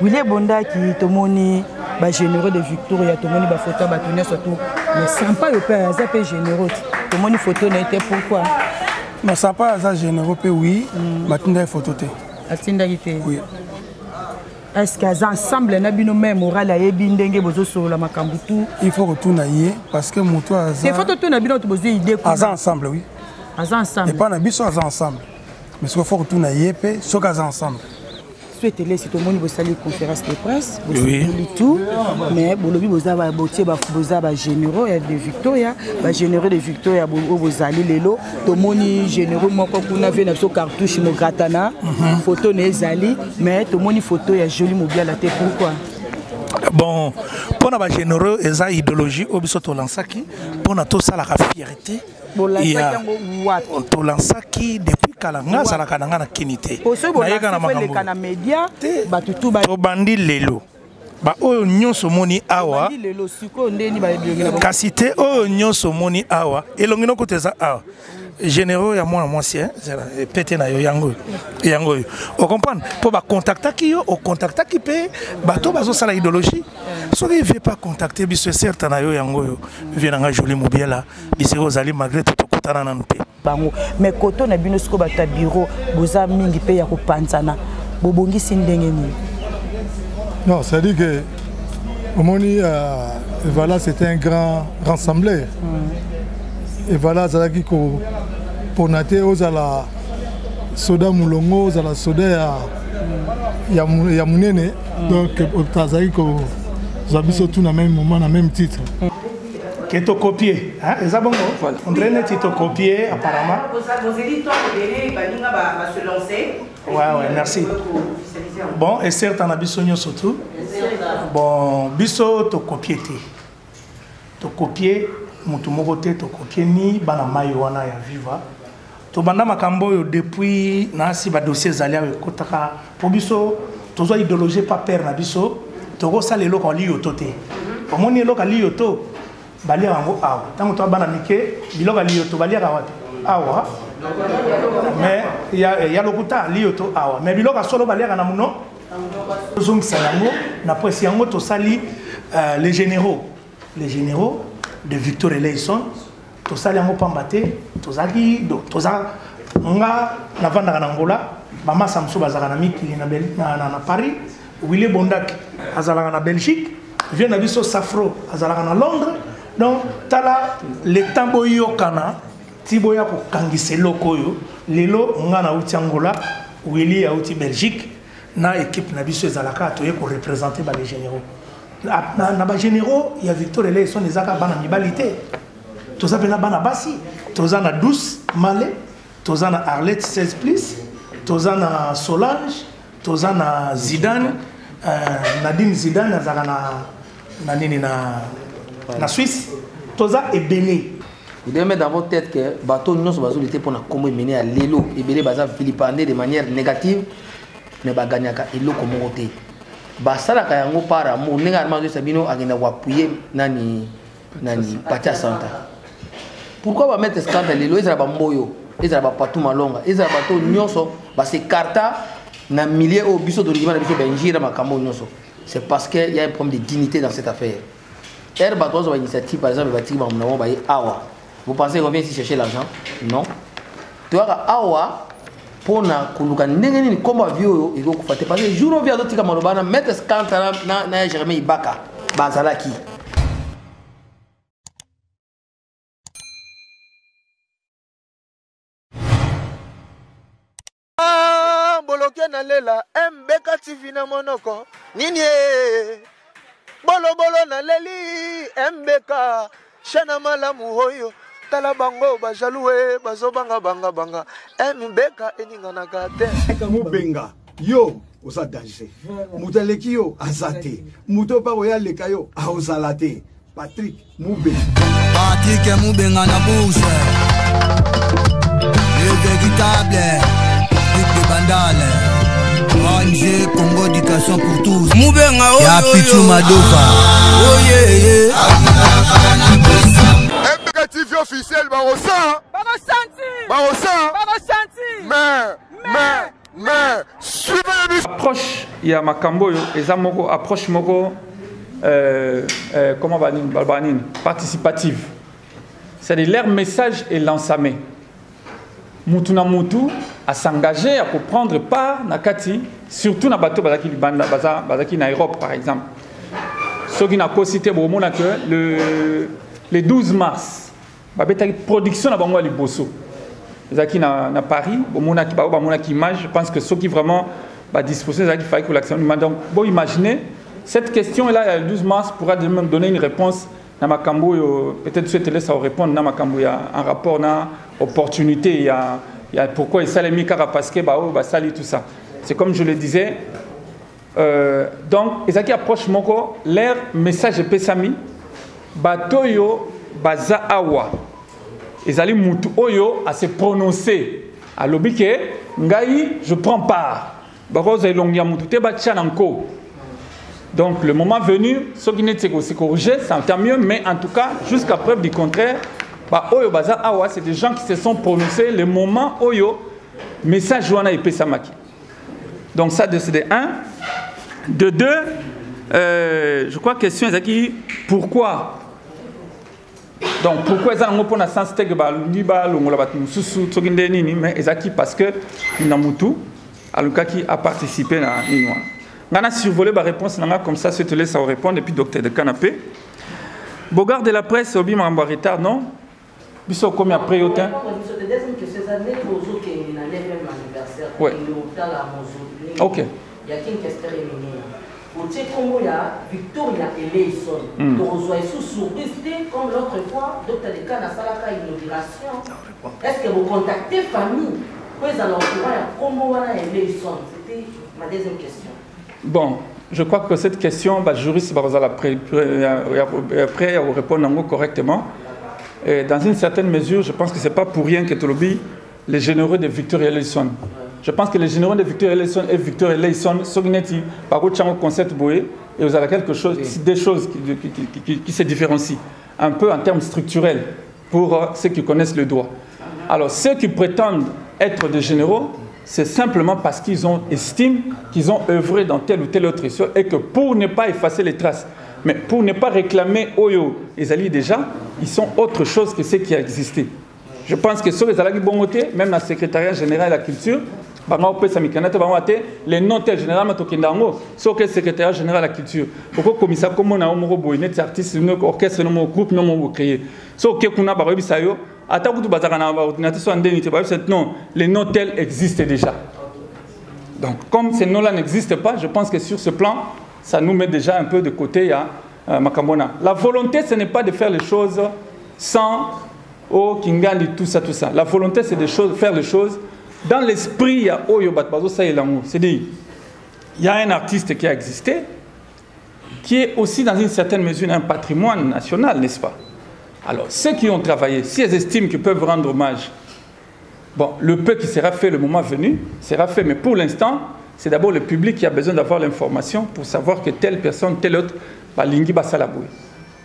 Willy Bonda qui tomoni ba généreux de Victoria tomoni ba photo ba tourner surtout mais sympa le père ça peut généreux tomoni photo n'était pourquoi mais sympa ça généreux peut oui matinda photo té atindaité oui est-ce qu'à ensemble na bino même moral a yebi ndenge bozo sur la makambutu il faut retourner hier parce que moto a c'est photo to na bino to bozo idée quoi ensemble oui ensemble et pas na biso ensemble mais il faut retourner hier pe so ka ensemble souhaitez-les si tout le monde vous salue conférence de presse oui tout mais bolobi boza ba botier ba boza ba généraux de Victoria ba généraux de Victoria vous allez lelo to moni généraux moko kuna ve na so cartouche mo gratana photo ne zali mais to moni photo ya joli mobile la tête pourquoi bon pour na ba généraux eza idéologie obiso to lansaki pour na to sala ka fierté to lansaki depuis kalanga sala kananga na kinité na média batutu ba to bandi lelo ba oyo nyonso moni awa kasi te oyo nyonso moni awa elongino koteza awa généraux ya mwana mwasi pété na yo yango o comprendre pour ba contactaki yo o contactaki pe bato bazo sala idéologie soki veut pas contacter biso certain na yo yango yo vient nga joli mobiela bisero zali malgré tout kotana na mpe bango mais koto na bino siko bata bureau boza mingi pe ya kopanzana bobongisi ndenge ni non ça dit que omoni voilà c'était un grand rassembleur et voilà ça qui ko ponate ozala soda mulongo ozala soda ya munene donc otazaki ko zabiso tout na même moment na même titre qui est copié hein les abongo on traîne tito copié apparemment vos éditeurs de baninga va se lancer ouais merci bon et certes en abiso surtout bon biso to copier to copier mutu moko te to copier ni bana mayo wana ya viva to banda makambo yo depuis na si ba dossier zalia kotaka pour biso to zo idéologie pas père na biso to ko sala eloko li yoto te omoni eloko li yoto balia yango awa tango to bana mike biloko li yoto balia ka wapi awa mais ya lokuta li yoto awa mais biloko solo balia na muno zong sanango na presse yango to sali les généraux de Victor Eleison to sali yango pambate to zaki do to za nga na vanda na Angola mama Samso bazaka na mikili na Paris Willy Bondak azalaka na Belgique vient na biso Safro azalaka na Londres donc tala le tambo yokana tiboya ko kangiselo koyo lelo nga na uti Angola Willy a uti Belgique na équipe na biso ezalaka to yeko représenter ba les généraux na ba généraux ya Victor Eleison ezaka bana mibalité toza pena bana basi toza na 12 Malé toza na Arlette 16 plus toza na Solange toza na Zidane Nadine Zidane azaka na nini na Suisse toza ebele. Vous devez mettre dans votre tête que bateau non se base était pour na combo mené à l'élo ebele baza vilipender de manière négative mais ba gagnaka elo comme côté basala ka yango para mo nenga armando sabino agenda ko appuyer nani Patia Santa. Pourquoi va mettre scandale l'élo ezala ba mboyo ezala ba patou malonga ezala bateau nyonso ba se carta na millier au biso d'origine na biso benjira makambo nyonso. C'est parce qu'il y a un problème de dignité dans cette affaire. Herbe toi une initiative par exemple bâtir ba mona ba awa. Vous pensez qu'on vient ici chercher l'argent? Non. Tu vois awa pona kuluka ndenge nini komba vio iko kufate parce que jour via d'autres comme malobana mettre scandale na Jeremy Ibaka bazalaki. Boloke na lela MBK TV na monoko nini bolo na leli MBK shana malamu hoyo tala bango bajaloué bazo banga MBK eninga na gate mubenga yo osa danger mutaleki yo azate muto pa oya leka yo aozalate Patrick Mubenga na bouche véritable de Bandale ONG Congo Éducation pour tous Mubenga oh ya Pichu Madofa oh yeah MBK TV officiel barosa mais Mais suivez approche il y a makambo ezamoko approche moko comment va dire participative. C'est-à-dire leur message est l'ensamé. Mutu na mutu à s'engager à prendre part nakati surtout na bateau bazaki libanda bazaki na Europe par exemple. Ce qui n'a pas cité bomona que le 12 mars babetaki production na bango liboso. Zaki na Paris bomona ki ba bomona ki image, je pense que ceux qui vraiment va disposer zaki fallait que l'action donc bon imaginez cette question là le 12 mars pourra même donner une réponse na makambo peut-être souhaiter laisser répondre na makambo ya un rapport na opportunité il y a pourquoi il s'allait mis car parce que bah sali tout ça c'est comme je le disais donc ezaki approche moko leur message pesami batoyo baza awa ezali mutu oyo à se prononcer à lobike ngai je prends part baroza elongia mutu te ba tchananko. Donc le moment venu, ce qui n'est pas corrigé, ça entend mieux, mais en tout cas, jusqu'à preuve du contraire, bah, Oyo Baza Awa, c'est des gens qui se sont prononcés le moment Oyo, message Joana et Pesamaki. Donc ça, c'est de 1. De 2, je crois que la question est qui, pourquoi? Donc pourquoi ils ont un sens de mais parce que Namutu, Alukaki a participé à l'Inoa. On a survolé ma réponse, comme ça, je te laisse répondre, et puis docteur de canapé. Bogard de la presse, Obi m'a en retard, non? Bissot, comme après, au temps. Oui. Ok. Il y a une question il y a Victoria Eleison. Donc, vous avez sous-surprisé, comme l'autre fois, docteur de Canapé, à l'inauguration. Est-ce que vous contactez famille? Puis, alors, comment Eleison? C'était ma deuxième question. Bon, je crois que cette question, bah, juriste après répondre correctement. Et dans une certaine mesure, je pense que ce n'est pas pour rien que Tolobi, les généraux de Victoria Eleison. Je pense que les généraux de Victoria Eleison et Victoria Eleison sont par contre un concept boé et vous avez quelque chose, des choses qui se différencient un peu en termes structurels pour ceux qui connaissent le droit. Alors, ceux qui prétendent être des généraux, c'est simplement parce qu'ils ont estimé qu'ils ont œuvré dans telle ou telle autre histoire et que pour ne pas effacer les traces, mais pour ne pas réclamer Oyo et Zali déjà, ils sont autre chose que ceux qui ont existé. Je pense que sur les Zalagi Bongoté, même dans le secrétariat général de la culture, les noms tels généralement sur le secrétariat général de la culture. Pourquoi le commissaire comme on a un artiste, un orchestre, un groupe, non créé. Sur le qu'on a non, les noms tels existent déjà. Donc, comme ces noms-là n'existent pas, je pense que sur ce plan, ça nous met déjà un peu de côté à Makambona. La volonté, ce n'est pas de faire les choses sans Kingandi, tout ça. La volonté, c'est de faire les choses dans l'esprit. Il y a c'est-à-dire, il y a un artiste qui a existé, qui est aussi dans une certaine mesure un patrimoine national, n'est-ce pas? Alors, ceux qui ont travaillé, si ils estiment qu'ils peuvent rendre hommage, bon, le peu qui sera fait le moment venu, sera fait. Mais pour l'instant, c'est d'abord le public qui a besoin d'avoir l'information pour savoir que telle personne, telle autre, va lingi basalaboué.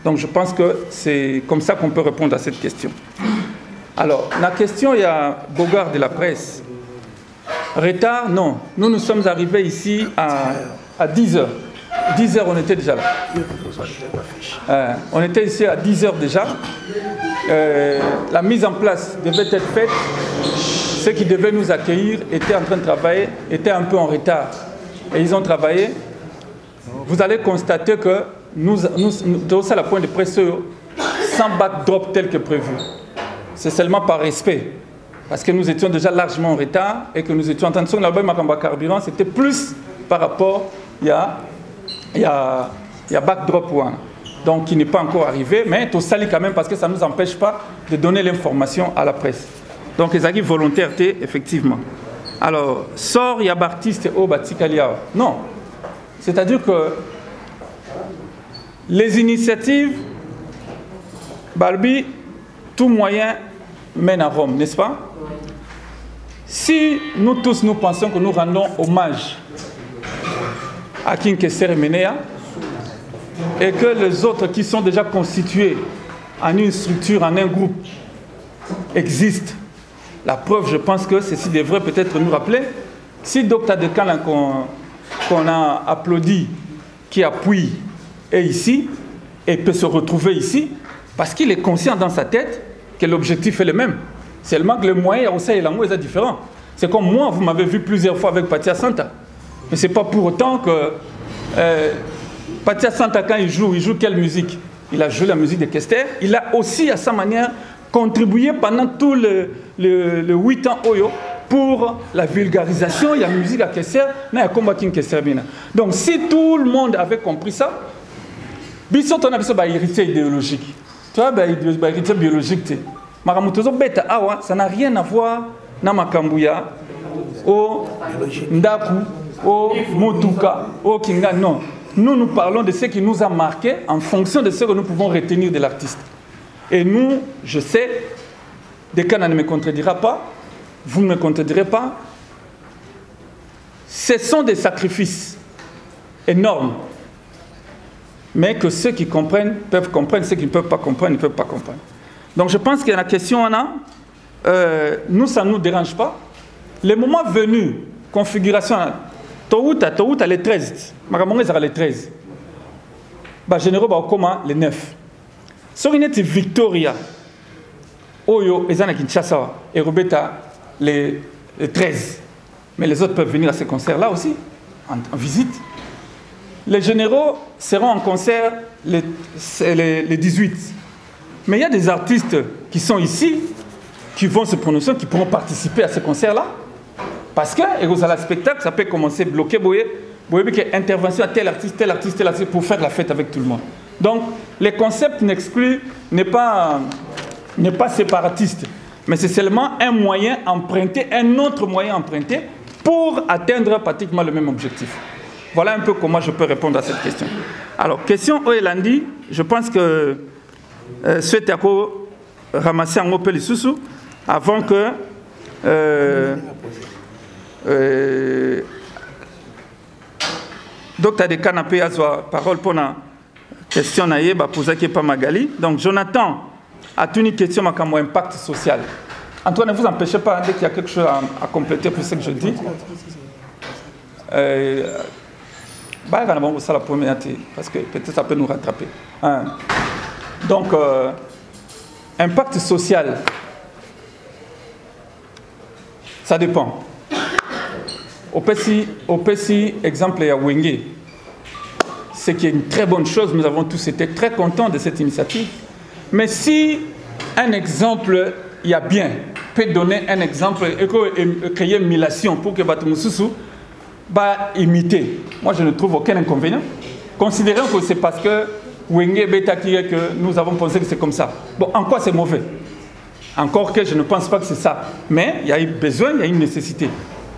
Donc, je pense que c'est comme ça qu'on peut répondre à cette question. Alors, la question, il y a Bogard de la presse. Retard, non. Nous sommes arrivés ici à 10h. 10h, on était déjà là. On était ici à 10h déjà. La mise en place devait être faite. Ceux qui devaient nous accueillir étaient en train de travailler, étaient un peu en retard. Et ils ont travaillé. Vous allez constater que nous à la pointe de presse sans backdrop tel que prévu. C'est seulement par respect. Parce que nous étions déjà largement en retard et que nous étions en train de faire la carburant, c'était plus par rapport il y a backdrop one, donc qui n'est pas encore arrivé, mais tout sali quand même parce que ça ne nous empêche pas de donner l'information à la presse. Donc les acquis volontaires, effectivement. Alors, sort, il y a Baptiste au Batikaliao. Non. C'est-à-dire que les initiatives, Balbi, tout moyen mène à Rome, n'est-ce pas? Si nous tous nous pensons que nous rendons hommage à Kinkeser Menea et que les autres qui sont déjà constitués en une structure, en un groupe, existent, la preuve, je pense que ceci devrait peut-être nous rappeler Si Dr Dekana qu'on a applaudi, qui appuie, est ici, et peut se retrouver ici, parce qu'il est conscient dans sa tête que l'objectif est le même. Seulement que le moyen aussi et l'amour est différent. C'est comme moi, vous m'avez vu plusieurs fois avec Patia Santa. Mais ce n'est pas pour autant que Patia Santa, quand il joue quelle musique? Il a joué la musique de Kester. Il a aussi, à sa manière, contribué pendant tout le 8 ans Oyo pour la vulgarisation. Il y a la musique à Kester, il y a combat qui Kester. Donc si tout le monde avait compris ça, Bissot on a besoin d'un héritier idéologique. Tu vois, un héritier biologique. Ça n'a rien à voir avec Makambuya, au Ndaku, au Motuka, au Kinga. Non. Nous parlons de ce qui nous a marqué en fonction de ce que nous pouvons retenir de l'artiste. Et nous, je sais, Dekana ne me contredira pas, vous ne me contredirez pas, ce sont des sacrifices énormes. Mais que ceux qui comprennent peuvent comprendre, ceux qui ne peuvent pas comprendre ne peuvent pas comprendre. Donc je pense qu'il y a la question, nous, ça ne nous dérange pas. Le moment venu, configuration, Touta, les 13. Maramonga sera les 13. Généraux, les 9. Sorineti Victoria, Oyo, Ezana Kinshasa, et Robeta, les 13. Mais les autres peuvent venir à ces concerts-là aussi, en visite. Les généraux seront en concert les 18. Mais il y a des artistes qui sont ici, qui vont se prononcer, qui pourront participer à ce concert-là. Parce que, et vous avez le spectacle, ça peut commencer bloqué, vous voyez qu'il y a intervention à tel artiste, pour faire la fête avec tout le monde. Donc, le concept n'est pas séparatiste, mais c'est seulement un moyen emprunté, un autre moyen emprunté pour atteindre pratiquement le même objectif. Voilà un peu comment je peux répondre à cette question. Alors, question Oyelandi, je pense que souhaite ramasser un peu les sous avant que Dr Dekana peut avoir parole pour la question naïe, poser qui pas Magali. Donc Jonathan a une question à mon impact social. Antoine, ne vous empêchez pas dès qu'il y a quelque chose à compléter pour ce que je dis. Ça la première parce que peut-être ça peut nous rattraper. Donc impact social, ça dépend. Au PSI, exemple, il y a Wenge. C'est qui est une très bonne chose. Nous avons tous été très contents de cette initiative. Mais si un exemple, il y a bien, peut donner un exemple et créer une émulation pour que Batumoussou imiter. Moi, je ne trouve aucun inconvénient. Considérons que c'est parce que Wenge Betaki que nous avons pensé que c'est comme ça. Bon, en quoi c'est mauvais? Encore que je ne pense pas que c'est ça. Mais il y a eu besoin, il y a une nécessité.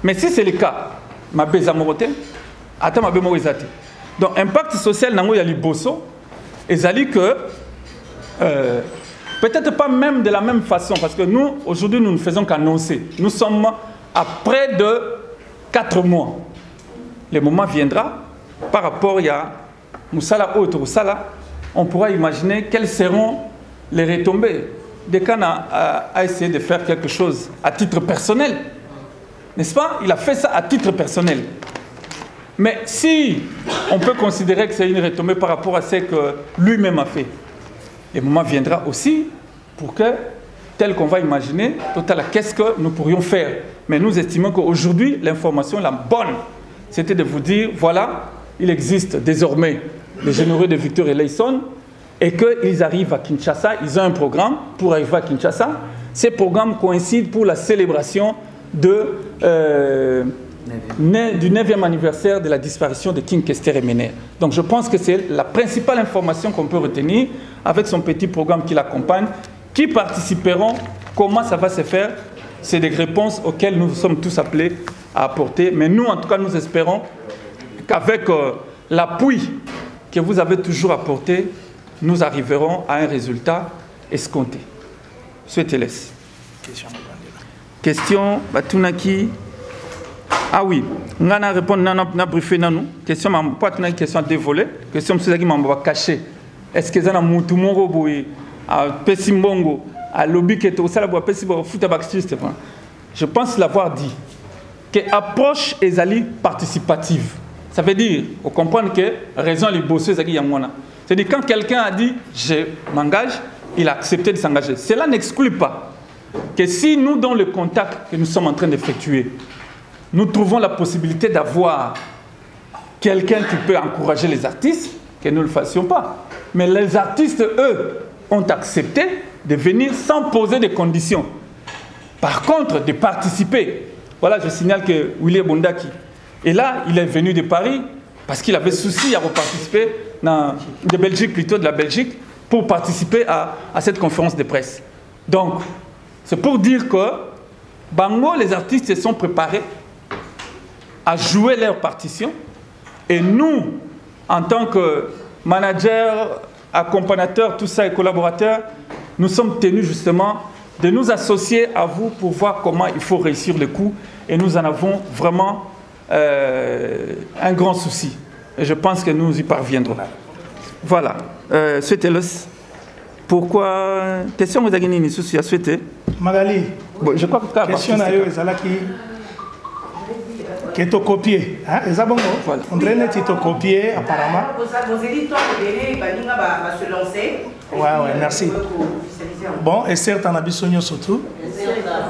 Mais si c'est le cas, ma bézamoroté, attends ma bémorisate. Donc, impact social, il y a les bosso, et ça dit que, peut-être pas même de la même façon, parce que nous, aujourd'hui, nous ne faisons qu'annoncer. Nous sommes à près de 4 mois. Le moment viendra, par rapport à Moussala autre Moussala, on pourra imaginer quelles seront les retombées. Dekana a essayé de faire quelque chose à titre personnel. N'est-ce pas? Il a fait ça à titre personnel. Mais si on peut considérer que c'est une retombée par rapport à ce que lui-même a fait, le moment viendra aussi pour que, tel qu'on va imaginer, qu'est-ce que nous pourrions faire. Mais nous estimons qu'aujourd'hui, l'information la bonne, c'était de vous dire, voilà, il existe désormais les généraux de Victor et Leyson, et qu'ils arrivent à Kinshasa, ils ont un programme pour arriver à Kinshasa. Ces programmes coïncident pour la célébration du 9e anniversaire de la disparition de King Kester Emener. Donc je pense que c'est la principale information qu'on peut retenir avec son petit programme qui l'accompagne. Qui participeront, comment ça va se faire, c'est des réponses auxquelles nous sommes tous appelés à apporter. Mais nous, en tout cas, nous espérons qu'avec l'appui que vous avez toujours apporté, nous arriverons à un résultat escompté. Souhaitez-les. Question, Batunaki. Ah oui, on a répondu, on a briefé, question, pas une question dévolée, question, c'est qui m'a caché. Est-ce que ça a moutou mon robot, à Pessimbongo, à Lobby, qui est au Salabo, à Pessimbongo, foot à Baxter, je pense l'avoir dit. que approche ezali participative. Ça veut dire, on comprend que raison les bosseurs zaki yangwana. C'est-à-dire quand quelqu'un a dit je m'engage, il a accepté de s'engager. Cela n'exclut pas que si nous, dans le contact que nous sommes en train d'effectuer, nous trouvons la possibilité d'avoir quelqu'un qui peut encourager les artistes, que nous ne le fassions pas. Mais les artistes, eux, ont accepté de venir sans poser de conditions. Par contre, de participer. Voilà, je signale que William Bondaki est là, il est venu de Paris parce qu'il avait souci à participer de Belgique, plutôt de la Belgique, pour participer à cette conférence de presse. Donc, c'est pour dire que Bango, les artistes se sont préparés à jouer leur partition et nous, en tant que managers, accompagnateurs, tout ça et collaborateurs, nous sommes tenus justement de nous associer à vous pour voir comment il faut réussir le coup et nous en avons vraiment un grand souci et je pense que nous y parviendrons. Voilà, c'était le... Pourquoi? Question vous avez une souci à souhaiter? Magali, bon, je crois que question à eux, qui est copié. Hein? Voilà. On dirait que tu copié apparemment. Vos éditeurs se lancer. Ouais, merci. Bon, et certes, on a besoin surtout.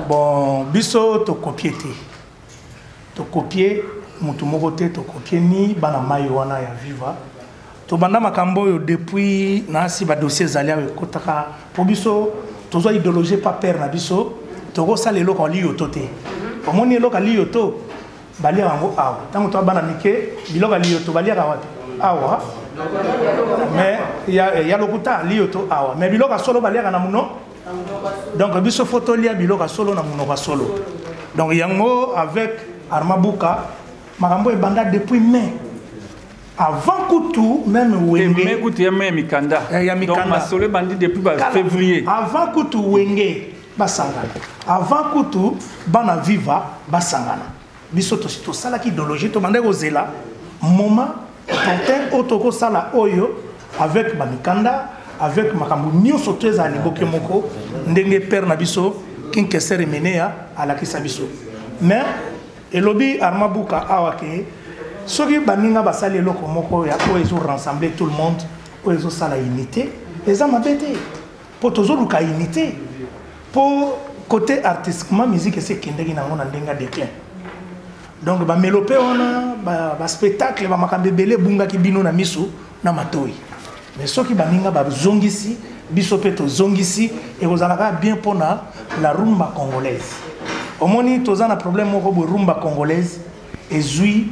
Bon, biso to copié. To copié, mutumogote to copié ni bana maïwana ya viva. To banda makambo depuis nasi ba dossier zalia kotaka pour biso tozo idéologie pas père na biso to ko sala eloko li yotote. Omoni eloko li yoto bali yango awa. Tango to bana mike biloko li yoto bali yango awa. Mais ya lokuta li yoto awa. Mais biloko solo bali yango na muno. Donc biso photo lia biloko solo na muno ka solo. Donc yango avec Arma Bouka makambo e banda depuis mai. Avant Koutou, même Wenge. Mais écoutez, même Mikanda. Donc, ma sole bandit depuis février. Avant Koutou, Wenge, Basangana. Avant Koutou, Bana Viva, Basangana. Bisoto, c'est tout ça là qui idéologie. Tu m'as dit, là, moment, quand Otoko Sala Oyo, avec Mikanda, avec Makambu, Nyo Sotez à Libokemoko, Ndenge Père Nabiso, Kinkeser et Menea, à la Kisabiso. Mais, et lobby Armabouka Awake, ceux qui baninga basali loko moko ya ko ezo rassembler tout le monde ko ezo sala unité les gens m'abété pour toujours luka unité pour côté artistiquement musique c'est kindegi na ngona ndenga déclin donc ba mélopé on ba spectacle ba makambe belé bunga ki bino na misu na matoi mais ceux qui baninga ba zongisi biso peto zongisi et vous allez bien pona la rumba congolaise au moni tozana problème moko bo rumba congolaise et zui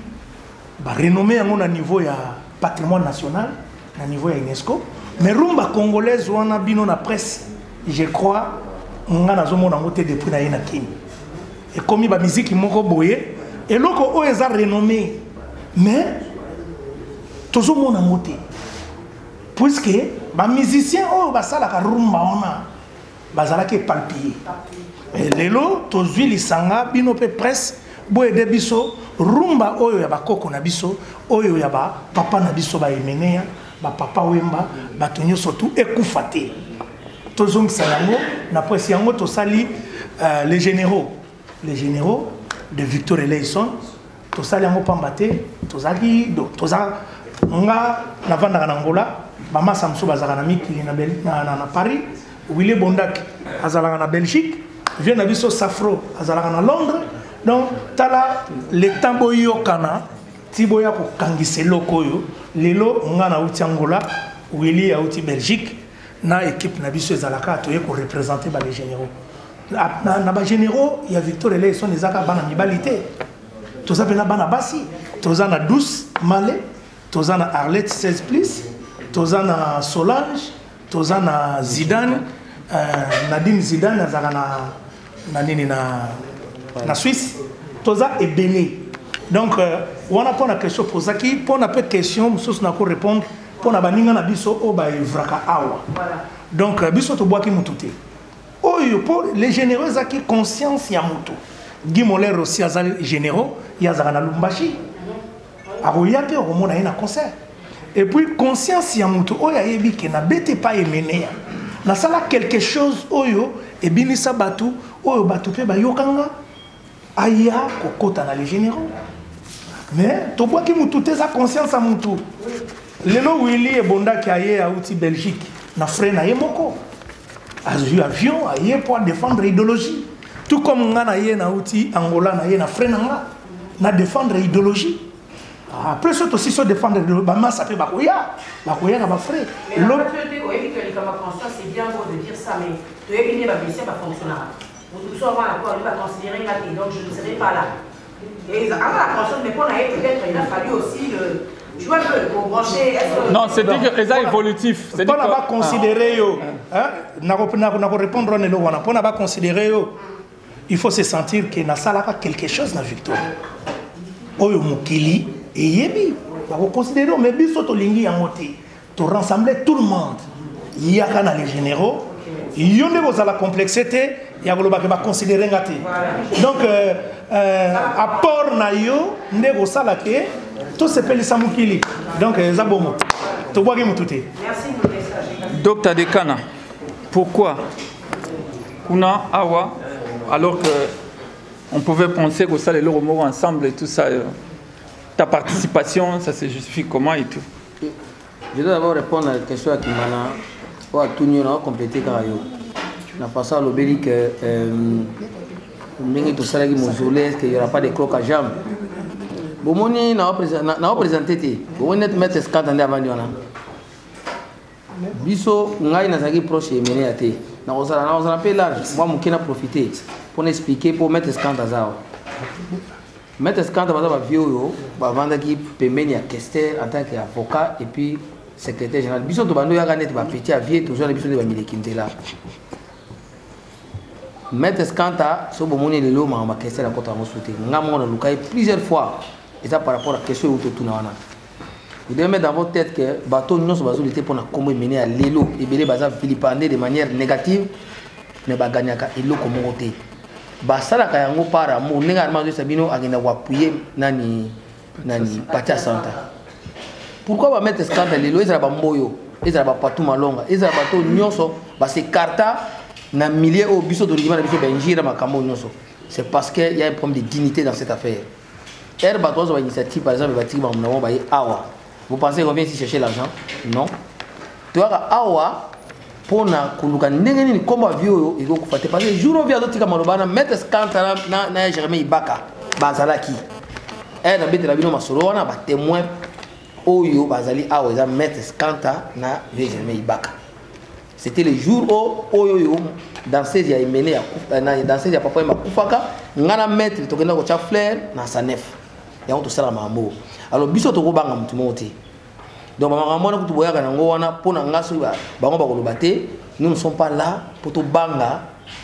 renommé à mon niveau ya patrimoine national, à niveau ya UNESCO, mais rumba congolaise ou a bino na presse, je crois, on a zomo na moté depuis na yena Kenya. Et comme ba musique moko boye, et loko o eza renommé, mais toujours mon moté. Puisque ba musicien o ba sala ka rumba ona, ba zala ke palpier. Et lelo tozui lisanga bino pe presse boye de biso rumba oyo ya bakoko na biso oyo ya ba papa na biso ba emenea ba papa wemba ba tonyo surtout ekufate tozongisa yango na presse yango to sali les généraux de Victor Eleison to sali yango pambate tozaki do toza nga na vanda na Angola ba masa mso bazaka na mikili na Paris Willy Bondak azalaka na Belgique vient na biso Safro azalaka na Londres. Donc, tala le tambo yokana tiboya ko kangise lokoyo lelo ngana uti Angola Willy auti Belgique na équipe na biso ezalaka to ko représenter ba les généraux na ba généraux il y a Victor Eleison ezaka bana mibalité toza pena bana basi toza na 12 Malé toza na Arlette 16 plus toza na Solange toza na Zidane Nadine Zidane azaka na nini na Suisse, toza est belé. Donc, on a pas la question pour ça qui, pour la petite question, nous allons répondre pour la baninga na biso o ba vraka awa. Donc, biso to bois qui mutute. Oh, pour les généraux qui conscience ya mutu. Guy Moller aussi azal généraux, ya zana lumbashi. Aroya pe au mona ina concert. Et puis conscience ya mutu o ya yebi ke na bete pas emenea. Na sala quelque chose oyo e binisa batu oyo batu pe ba yokanga. aya kokota na les généraux. Mais tu vois que mutu te sa conscience à mutu. Lelo Willy et Bonda qui aille à outil Belgique, na frère na yemoko. Azu avion aille pour défendre l'idéologie. Tout comme nga na ye na outil Angola na ye na frère na défendre l'idéologie. Après ça aussi se défendre l'idéologie, bah ça fait bakoya na ba frère. L'autre c'est bien beau de dire ça, mais tu es venu à mission va fonctionner. Vous tous avoir l'accord, il va considérer la donc je ne serai pas là. Et la conscience, mais pour peut-être il a fallu aussi le jouer un peu pour brancher. Non, c'est dit que c'est évolutif. C'est pas là considérer yo. N'a répondre on est là. Pour n'a pas considérer yo. Il faut se sentir que na sala pas quelque chose na victoire. Oyo mukili et yebi. Va considérer mais biso to lingi en moté. To rassembler tout le monde. Il y a quand les généraux. Il y a la complexité. Il y a va considérer ngati. Donc apport na yo ndego sala ke tout se peli samukili. Donc zabomo. To boire mututé. Merci pour le message. Docteur Dekana, pourquoi kuna awa alors que on pouvait penser que ça les lots ensemble et tout ça ta participation ça se justifie comment et tout. Je dois d'abord répondre à la question à Kimana ou à tout nous compléter Karayo. La façon à l'obéli que tout ça qui mausolée qu'il n'y aura pas de crocs à jambes. Bomoni n'a pas présenté. Vous n'êtes mettre scandale avant de biso ngai nazaki proche mené à té. Na osala peu large. Moi mon kina profiter pour expliquer pour mettre scandale zao. Mettre scandale va vieux yo va vendre qui pemeni à Kester en tant qu'avocat et puis secrétaire général. Biso to bando ya ganet ba petit avier toujours les biso de ba milekinte là. Mettre scandale so bomoni le lo ma Kester la kota mo souté. Ngamo na lukai plusieurs fois et ça par rapport à question où tout na wana. Vous devez mettre dans votre tête que bateau non se basé pour na comment mener à l'élo et belé baza vilipender de manière négative ne ba gagnaka elo comme côté. Basala ka yango para mo nenga armando sabino agenda wa appuyer nani patia santa. Pourquoi va mettre scandale l'élo ezra ba moyo ezra ba patou malonga ezra bateau nyonso ba se carta na millier au biso de na biso benjira makambo nyonso. C'est parce qu'il y a un problème de dignité dans cette affaire. Er bateau zo initiative par exemple bâtiment na mo ba awa. Vous pensez qu'on vient ici chercher l'argent? Non. Tu vois, awa, pour na kuluka nengeni ni komba vieux et go kufate parce que jour vient d'autres comme on mettre scandale na Jérémie Ibaka bazalaki. Na bête la bino masolo na ba témoin oyo bazali awa za mettre scandale na Jérémie Ibaka. C'était le jour où oyo dans ces ya mené dans ces ya papa makufaka ngana mettre to kenda ko cha fleur na sanef. Ya on to sala mambo. Alors biso to ko banga mutu monte. Donc maman na kutu boyaka nango wana pona ngaso ba bango ba koloba te, nous ne sommes pas là pour to banga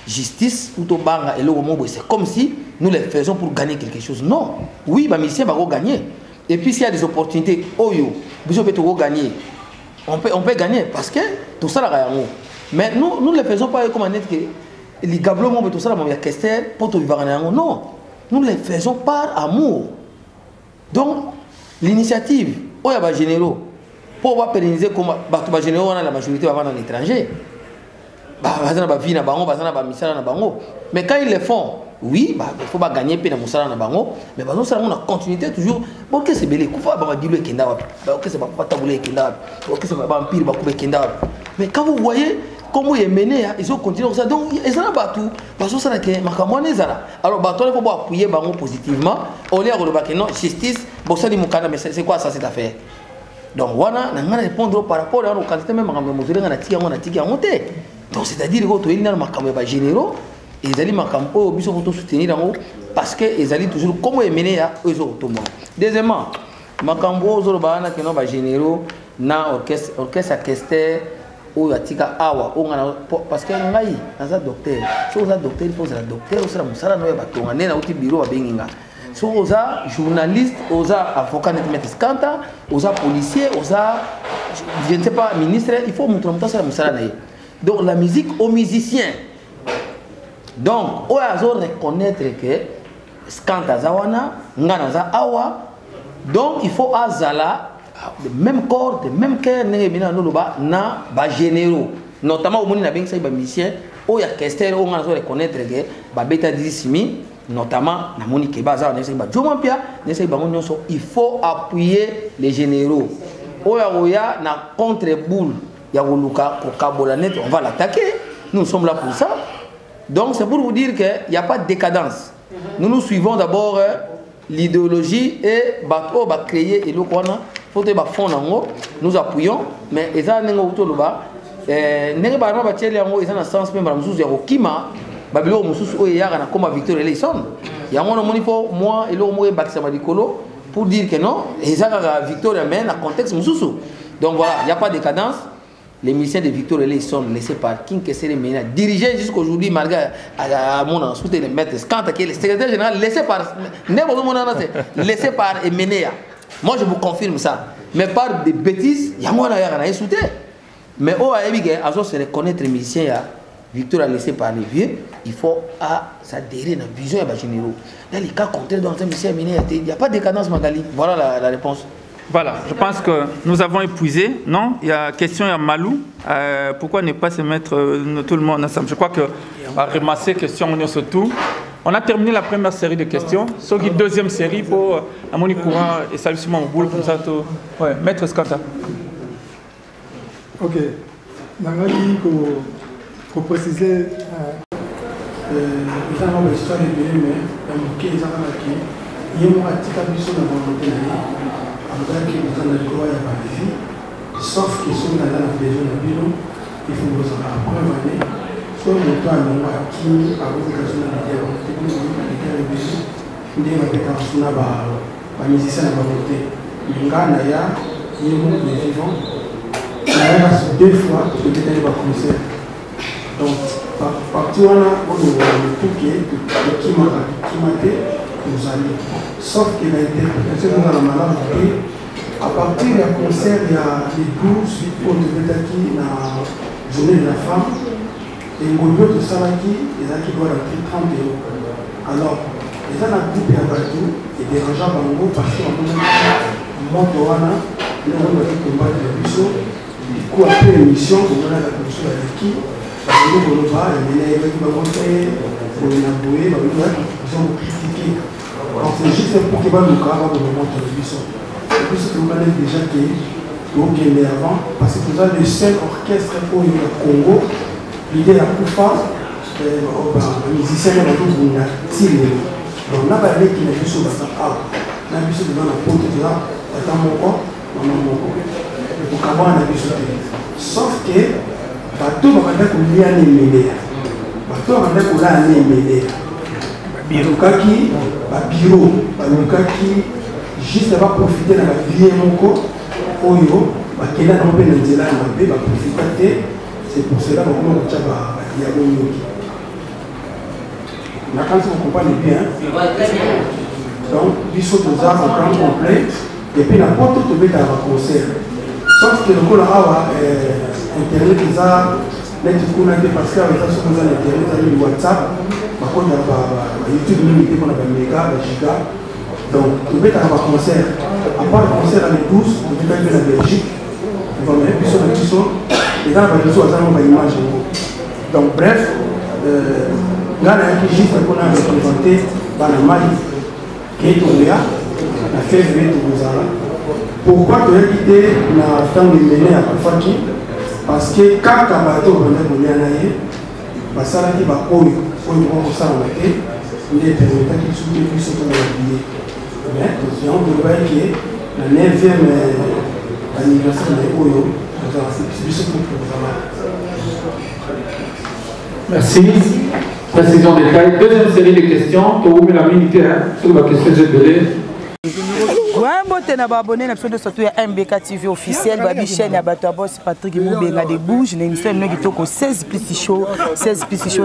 justice ou to banga eloko mo c'est comme si nous les faisons pour gagner quelque chose. Non. Oui, ba mission va gagner. Et puis s'il y a des opportunités oyo, biso peut to gagner. On peut gagner parce que tout ça la yango. Mais nous ne le faisons pas comme net que les gablo mo tout ça la mo ya Kester pour to vivre yango. Non. Nous le faisons par amour. Donc, l'initiative, il y a des généraux, pour pérenniser comme les généraux, la majorité va dans l'étranger. Mais quand ils le font, oui, il faut pas gagner peine à Moussala Nabango, mais on a continuité toujours. Bon, qu'est-ce que c'est belé? Mais quand vous voyez comment il est mené, ils ont continué comme ça. Donc, ils ont battu. Parce que ça n'a qu'un macamon. Alors, il faut appuyer Bango positivement. Au lieu de non, justice, mais c'est quoi ça cette affaire? Donc, voilà, on va répondre par rapport à nos qualités, même à mesurer un tigre, on a tigre à monter. Donc, c'est-à-dire que les macamons généraux, ils allaient macamons, ils sont soutenir parce qu'ils allaient toujours comment ils mené à eux autres. Deuxièmement, macamons, ils sont généraux, na orchestre à Kester. Awa parce que ngai naza docteur so za docteur il faut za docteur osala musala no ya batonga nena uti bureau abenginga so oza journaliste oza avocat net mettre scandale oza policier oza je ne sais pas ministre il faut montrer ça musala na. Donc la musique aux musiciens donc o azo reconnaître que scandale zawana ngana za awa donc il faut azala de même corps, de même cœur, na ba généraux, notamment au monde na bengi sa ba musicien, o ya Kester, on a reconnaître que ba beta disimi, notamment na moni ke baza na seba joma pia na seba nyonso il faut appuyer les généraux oya na contre boule ya koluka ko kabola net on va l'attaquer nous sommes là pour ça donc c'est pour vous dire que il y a pas de décadence nous suivons d'abord l'idéologie et bato ba créer et lokwana faut te ba fond nango nous appuyons mais eza nengo utoloba nenge ba ba tcheli yango eza na sens même ba mususu ya kokima babilo mususu oyo yaka na koma Victor Eleison yango na moni po moi et lo mo e bakisa ba dikolo pour dire que non eza ka Victoria mais na contexte mususu donc voilà il y a pas de décadence les musiciens de Victor Eleison laissés par King Kessere Mena dirigés jusqu'aujourd'hui malgré à mon soutien de maître Skanta qui est le secrétaire général laissé par laissé par Emenea. Moi je vous confirme ça mais par des bêtises il y a moi là y a soutien mais au Aébigué à se reconnaître les musiciens Victor a laissé par les vieux il faut s'adhérer à la vision des généraux dans les cas contraires dans un musicien Emenea il n'y a pas de décadence Magali voilà la réponse. Voilà, je pense que nous avons épuisé. Non, il y a question à Malou. Pourquoi ne pas se mettre tout le monde ensemble? Je crois que à ramasser question surtout. On a terminé la première série de questions. Ce qui est deuxième série pour Amoni Courant et Salut Simon Boule comme ça tout. Ouais, Maître Skanta. Ok. Nangali pour préciser. Nous avons l'histoire de mais les gens qui ont sauf que si on a la besoin de bureau, il faut vous en avoir preuve année. Soit le temps qui a vocation à dire les musiciens de volonté. Les gars, ils vont les vivants. Deux fois, peut-être aller au concert. Donc, partout là, on a tout qui m'a été, nous allons. Sauf qu'il a été, nous allons malade. À partir du concert, il y a des bourses pour le Bétaki, la journée de la femme. Et au lieu de ça, il y a qui doivent rentrer 30 €. Alors, il y a un groupe à Badou et des gens Bango parce qu'on a Motoana, nous avons dit combattre le bureau. Du coup, après l'émission, on a la commission avec qui on va, et les gens vont monter, on va bouer, on va critiquer. Alors, c'est juste pour qu'il va nous carrer au moment de le bureau. C'est plus que vous avez déjà qui est avant, parce que vous avez le seul orchestre pour le Congo, l'idée la plus forte, les musiciens qui ont tiré. Donc, on a parlé qu'il y a des choses dans la vie devant la porte de là, dans mon corps, pour qu'avoir un avis sur sauf que, bateau va dire qu'on y a un émédé. Bateau va dire qu'on a un émédé. Birokaki, bureau, Birokaki, juste va profiter de la vie mon corps, Oyo, qui est là dans le pays, va profiter. C'est pour cela que nous avons dit à Diaboyoki. La cantion vous comprenez bien. Donc, il faut que nous avons un plan complet. Et puis, la porte tout est dans le concert. Sauf que le coup là, Internet, ils ont parce qu'il y a Internet, il y a WhatsApp, par contre, il y a YouTube, il y a méga, giga. Donc, tout est dans le concert. À part le concert à l'épouse, on peut faire la Belgique. On va mettre sur la question. Et dans la Belgique, on a une image. Donc, bref, là, il y a juste qu'on a représenté dans la Mali, qui est tombé, la février de Bozara. Pourquoi tu as quitté la temps de mener à Kafaki? Parce que quand tu as battu au Rwanda, parce que tu vas pour ça en été, il est permis qu'il soutienne plus ce qu'on a oublié. Mais nous avons trouvé que le 9e anniversaire de Oyo, c'est plus pour merci. Précision des détails. Deuxième série de questions. Tu as ouvert la minute sur la question de Mbote na abonné na episode surtout ya MBK TV officiel babi chaîne ya bato boss Patrick Mubenga de Bouge na émission no kitoko 16 plus show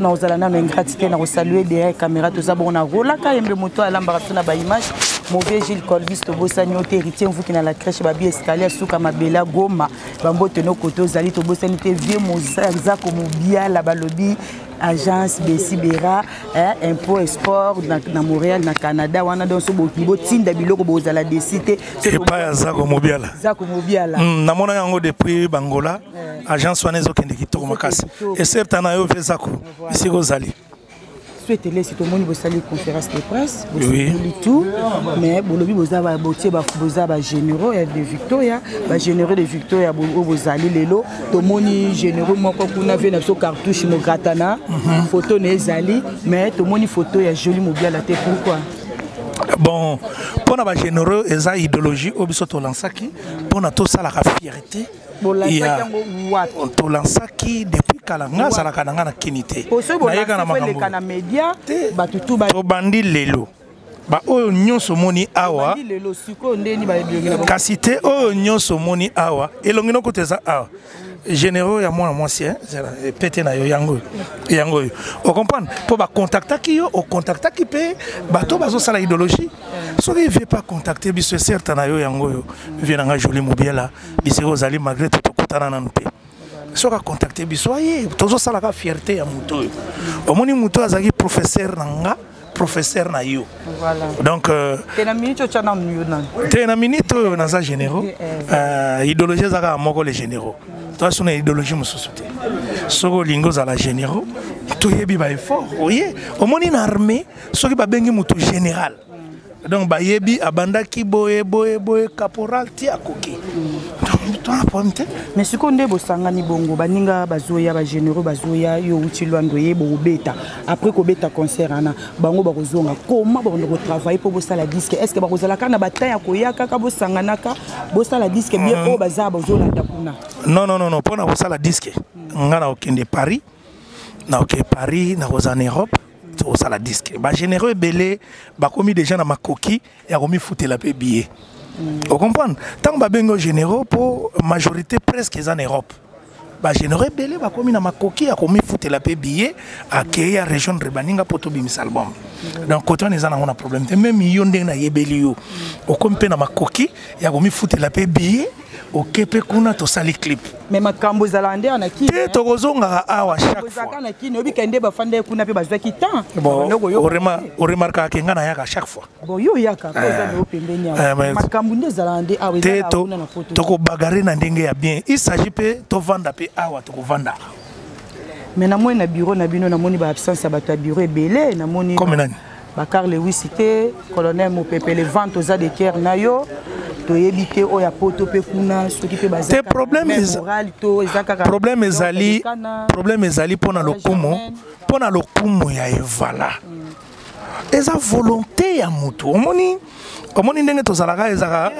na ozala na ingratité na saluer derrière caméra to za bona rola ka yembe moto alamba na ba image mauvais Gilles Colvis to bosani au héritier vous qui na la crèche babi escalier suka mabela Goma bambote no koto zali to bosani te vie mozaza ko mobia la balobi agence Bessibera impôt et sport na Montréal na Canada wana donc so bokibo tinda biloko bozala décité c'est pas Zako Mobiala na mona yango depuis Bangola agence wana ezokende kitoko makasi except na yo Zako ici kozali souhaitez si tout le monde vous saluer conférence de presse, vous tout, mais bolobi vous avez botier vous avez généraux de Victoria, généraux de Victoria vous allez lelo, tout le monde généraux moi quand on a vu notre cartouche mon gratana, photo n'est allé, mais tout le monde photo est joli mobile la tête pourquoi? Bon, pour la généraux et sa idéologie au biso to lansaki, pour na to sala la fierté. Il y a to lansaki depuis kalanga sala kananga na kinité. Na yeka na makambo. Na média batutu ba to bandi lelo. Ba oyo nyonso moni awa. Bandi lelo siko ndeni ba bilongela. Kasité oyo nyonso moni awa elongino koteza awa. Généraux ya moi ancien pété na yo yango on comprend pour ba contacter qui yo au contacter qui peut bato bazo sala idéologie so il veut pas contacter biso certain na yo yango yo vient nga joli mobiela biso ozali malgré tout kutana na mpe so ka contacter biso aye tozo sala ka fierté ya muto au moni muto azaki professeur nanga professeur na yo voilà donc tena minute chana myo nan tena minute na généraux idéologie zaka moko les généraux. Toi, c'est une idéologie moussouté. Soko lingo za la généraux, tout yebi ba effort. Oye, au moins une armée, soki ba bengi mutu général. Donc ba yebi abanda ki boye caporal ti akoki. Mais ce qu'on est bosangani bongo baninga bazoya ba généraux bazoya yo uti lwando yebo beta après ko beta concert ana bango bakozonga comment ba on travailler pour bosala disque est-ce que bakozala kana bataya koyaka ka bosanganaka bosala disque bien o baza bazola ndakuna non pour na bosala disque ngana okende Paris na okende Paris na en Europe to sala disque ba généraux ebele ba komi déjà na makoki ya komi fouter la billet. Vous comprenez? Tant que les généraux, pour la majorité presque en Europe, les généraux belé ba komi na makoki a komi foutre la paix billet à la région de Rebaninga pour tobi mis album. Donc quand on est en un problème, même yonde na yebelio, au komi pe na makoki a komi foutre la paix billet au kepe kuna to sali clip. Mais ma kambo zalande on a qui? Te tokozonga awa chaque fois. Zakana ki no bi kende ba fande kuna pe bazwa ki temps. Bon, on remarque que ngana yaka chaque fois. Bon yo yaka ko za no pembeni ya. Ma kambo nde zalande awa za kuna na photo. Toko bagaré na ndenge ya bien. Il s'agit pe to vanda pe awa to vanda. Mais na moi na bureau na bino na moni ba absence ba ta bureau belé na moni. Comme nani? Bakar le cité, colonel Mopepe les ventes aux de terre na yo. To yebite o ya poto pe kuna soki pe bazaka. Te problème ezali pona lokumu ya evala. Eza volonté ya mutu. Omoni ndenge tozalaka ezaka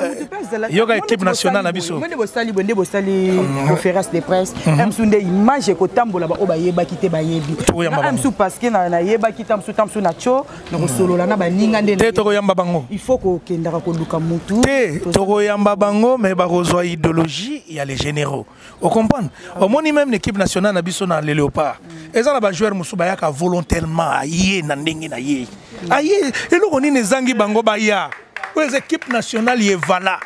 yoga équipe nationale na biso. Mwende bosali conférence de presse. Msunde image ko tambola ba oba yeba kite ba yebi. Na msu parce que na yeba kita msu na cho na solola na ba ninga ndene. Te toko yamba bango. Il faut ko kendaka ko luka mutu. Te toko yamba bango mais ba kozwa idéologie il y a les généraux. Vous comprenez? Omoni même l'équipe nationale na biso na les léopards. Ezala ba joueur musu ba yaka volontairement aye na ndenge na ye. Aye eloko nini zangi bango ba ya. Les équipes nationales y voilà.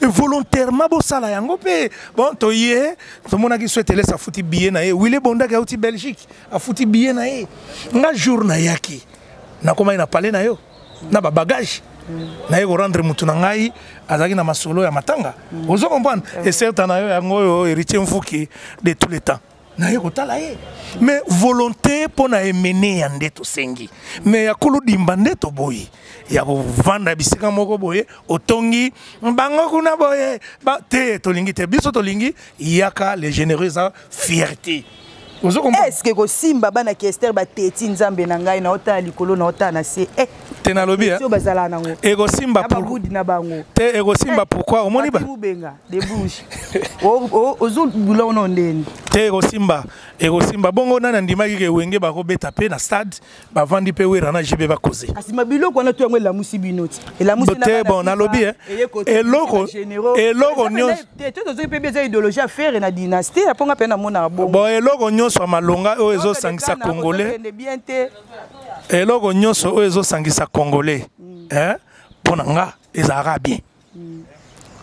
Et volontairement bosala yango pe bon toye to mona ki souhaite laisser fouti billet na ye Willy Bonda ka uti Belgique a fouti billet na ye nga jour na yaki na koma ina parler na yo na ba bagage na ye ko rendre mutu na ngai azaki na masolo ya matanga ozo comprendre et certain na yo yango yo héritier mfuki de tous les temps na ye ko tala ye mais volonté pour na emene ya ndeto sengi mais ya kulu dimba ndeto boyi ya ko vanda bisika moko boye otongi bango kuna boye ba te tolingi te biso tolingi yaka les généreux à fierté. Est-ce que Simba bana Kester ba teti nzambe na ngai na ota likolo na ota na se tena lobi ego Simba pour te ego Simba pourquoi au moni ba de bouche ozo boulon non ndeni te ego Simba bongo nana ndimaki ke wenge ba ko beta pe na stade ba vandi pe wera na jibe ba koze asima biloko na to la musi binoti et la musi na bon na lobi eloko nyos te tozo pe beza idéologie à faire na dynastie aponga pe na mona bon eloko nyos malonga o ezo sangisa congolais eloko nyonso o ezo sangisa congolais pona nga ezara bien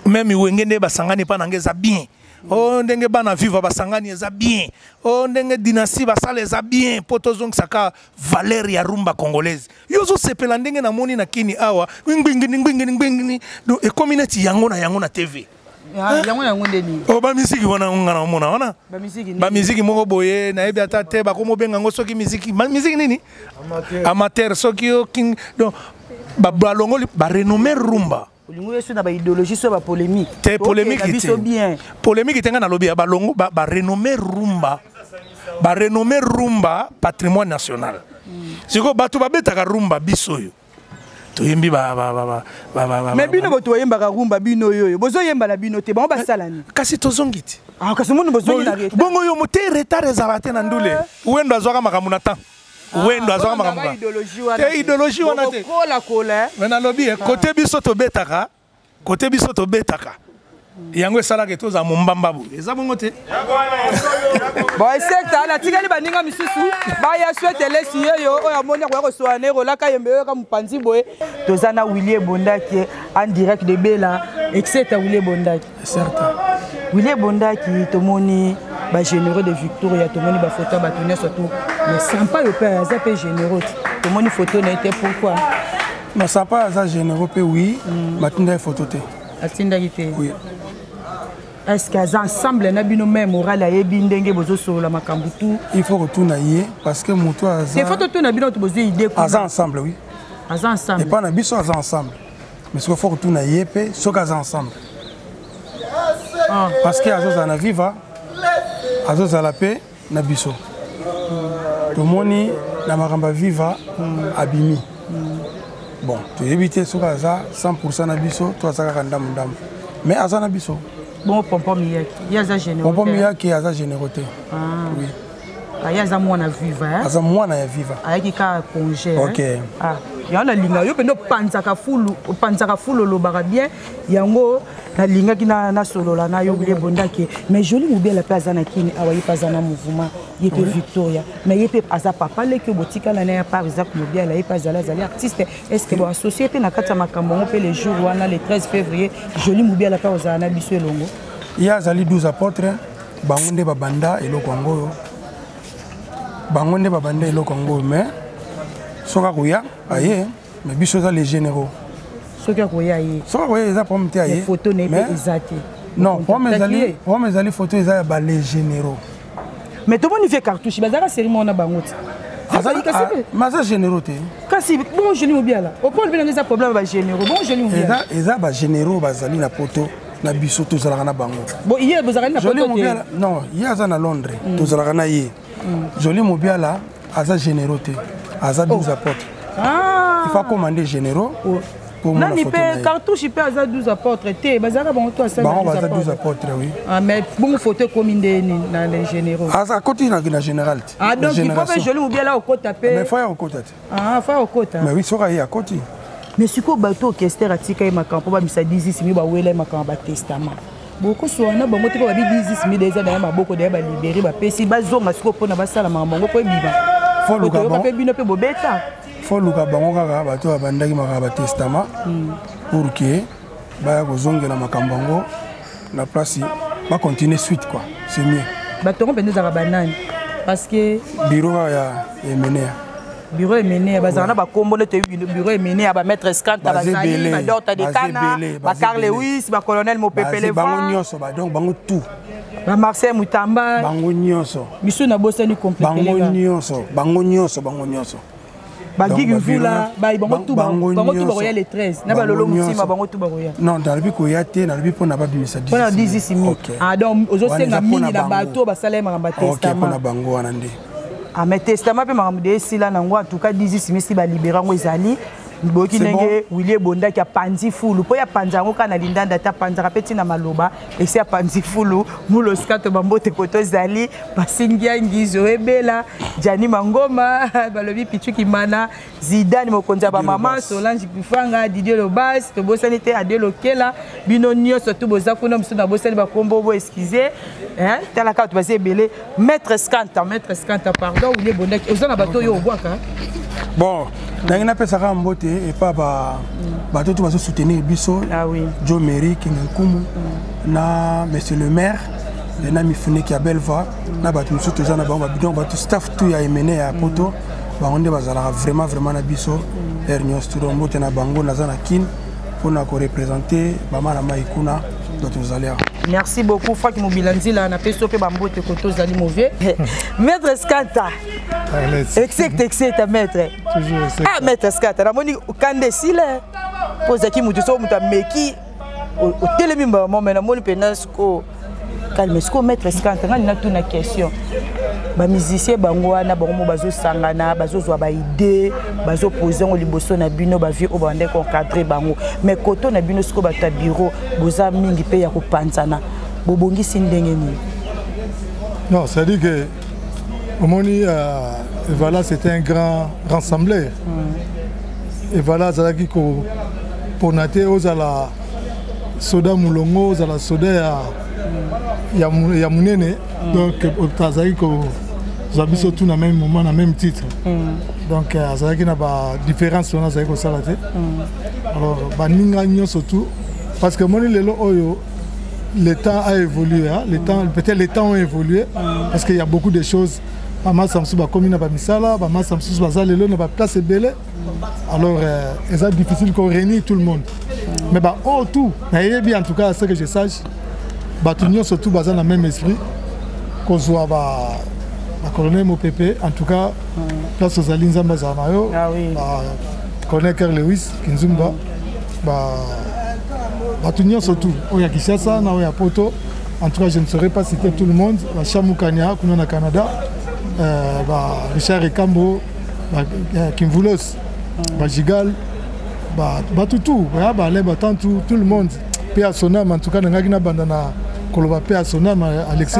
même wenge ne basangani pa nanga eza bien o ndenge bana vivre basangani eza bien o ndenge dynastie basala eza bien poto zongisa valeur ya rumba congolaise yozo sepela ndenge na moni na kini awa ngwingini do e community yango na TV Oh, ba musique wana ngana mona wana. Ba musique moko boye na ebi ata te ba komo benga ngo soki musique. Musique nini? Amateur soki yo king donc ba balongo ba renommé rumba. Olingo yesu na ba idéologie so ba polémique. Te polémique bien. Polémique tenga na lobby ba longo ba renommé rumba. Ba renommé rumba patrimoine national. Siko bato ba betaka rumba biso yo. Toyembi mais bino boto yemba ka rumba bino yoyo bozo yemba la bino te bon ba salani kasi tozongiti kasi mundu bozo na reta bongo yo mote retard ezabate na ndule wendo azwaka makambo na temps wendo azwaka makambo idéologie wana te kola mais na lobby côté biso to betaka yango esalaka toza mombamba bo eza bongo te bon secteur la tikali baninga misusu ba ya souhaite lesi yo oya monia ko soane rolaka yembe yo ka mpanzi boye tozana Willie Bondaki en direct de Bela etc Willie Bondaki certain Willie Bondaki tomoni ba généraux de Victoria tomoni ba photo ba tourner surtout mais sympa yo père ça peut généraux tomoni photo na été pourquoi mais ça pas ça généraux pe oui matinda photo te atinda kité oui. Est-ce qu'ils ensemble na bino même moral a yebi ndenge bozo solo makambu tout il faut retourner yé parce que moto aza c'est faut retourner bino to bozo idée quoi ensemble oui ensemble et pas na biso ensemble mais ce qu'il faut retourner yé pe soka ensemble parce que azoza na viva azoza la paix na biso to moni na makamba viva abimi bon to éviter soka za 100% na biso to azaka ndam mais azana biso bon pompom yaki yaza généraux pompom yaki yaza généraux oui yaza mwana viva aza mwana ya viva ayaki ka congé OK yana linga yo pendo panzaka fulu lobaka bien yango na linga kina na solola na yo Willie Bondaki mais joli mobile la place na kini awayi pas na mouvement yepe Victoria mais yepe aza papa le que botika la na par exemple mobile la yepe zala artiste est-ce que bon associé pe na kata makambo pe le jour wana le 13 février joli mobile la place na biso elongo ya zali 12 apôtres bangonde babanda eloko ngo bangonde babanda eloko ngo mais soka koya aye mais biso za les généraux soka koya aye soka koya eza pomme te aye photo ne pe ezati non pomme ezali photo eza ba les généraux mais tout le monde fait cartouche bazaka cérémonie na bangoti maza généraux te kasi bon joli mobile là au point de problème ba généraux bon joli mobile eza ba généraux bazali na poto na biso tozalaka na bango bon hier bazali na poto te non hier aza na Londres tozalaka na ye joli mobile là aza généraux te aza 12 apôtres il faut commander généraux pour moi nani pe cartouche pe aza 12 apôtres te bazaka bango to asa 12 apôtres oui mais bon photo comme na les généraux aza côté na général donc il faut faire joli mobile là au côté pe mais faut au côté faut au côté mais oui sera y à côté mais siko bato orchestre atika makambo ba misa 10 mi ba wela makambo ba testament beaucoup soana bango te ba bi 10 mi déjà na maboko de ba libérer ba pesi ba zonga siko pona ba sala makambo ko biba faut luka bango pe bino pe bobeta faut luka bango kaka bato abandaki makambo ba testament pour que ba kozongela makambo ngo na place ba continuer suite quoi c'est mieux bato ngombe ndeza banani parce que bureau ya emenea bureau emené bazana ba kombole te bureau emené ba maître Scanta ba Zali ba Docteur de Cana ba Carl Lewis ba colonel Mopepele bango nyonso ba donc bango tout ba Marcel Mutamba bango nyonso biso na bosani compléter bango nyonso ba Gigi Mvula ba bango tout ba royal le 13 na ba lolo mutima bango tout ba royal non dalibi ko yate na libi pona ba bimisa 10 pona 10 donc ozo senga mini na bato ba salema ba testament pona bango wana ndi mais testament pe makambo de sila nango en tout cas 10 misi ba libérer ngo ezali boki nenge Willie Bondaki a panzi fulu po ya panzango kana lindanda ta panzaka peti na maloba et c'est panzi fulu mulo skato bambote poto zali basingia ngizo ebela Jani Mangoma balobi Pichu Kimana Zidane mokonza ba mama Solange Kifanga Didier Lobas to bosani te Adé Lokela bino nyonso to boza kuna mso na bosani ba kombo bo excuser hein tala ka to base belé maître Scanta pardon Willie Bondaki ozana bato yo obwaka bon nangina pesa ka mbote et pas bato tout va soutenir biso Joe Mary Kingenkumu na monsieur le maire na mifune ki Belva na bato musu toza na bango bidon bato staff tout ya emene ya poto bango bazala vraiment na biso ernios tout mbote na bango na zana kin pona ko représenter ba mala maikuna donc tozali awa. Merci beaucoup Franck Mobilanzila na peso pe bambote koto zali mauvais. Maître Skata. Exact maître. Toujours ah maître Skata na moni kande sile. Poza ki mutu so muta meki au telemi maman na moni penasko calme sko maître Skata ngani na tuna question. Ba musicien bango wana bango bazo sangana bazo zwa ba idée bazo poser ngo liboso na bino ba vie o bande ko encadrer bango mais koto na bino sko ba ta bureau boza mingi pe ya ko panzana bobongisi ndenge ni. Non, ça dit que Omoni voilà, c'était un grand rassembleur. Et voilà, ça dit que pour nater aux ala soda mulongo aux ala soda ya munene donc ça dit que j'habite surtout dans le même moment, dans le même titre. Donc, ça veut dire qu'il y a une différence dans le salaire. Alors, surtout, parce que le temps a évolué. Peut-être les temps ont évolué, parce qu'il y a beaucoup de choses. Maman Samsou ba commune ba misala, maman Samsou ba zalelo na ba place belé. Alors, c'est difficile qu'on réunisse tout le monde. Mais bah, tout, en tout cas, ce que je sache, tout le monde surtout dans le même esprit. Qu'on soit la colonel Mopepe, en tout cas, place aux Alins Zambazamayo, colonel Carl Lewis, Kinzumba, Batunyan surtout, Oya Kishasa, Naoya Poto, en tout cas, je ne saurais pas citer tout le monde, Chamou Kanya, Kunana Canada, Richard Ekambo, Kimvoulos, Gigal, tout le monde, Pia Sonam, en tout cas, Nagina Bandana. Alexis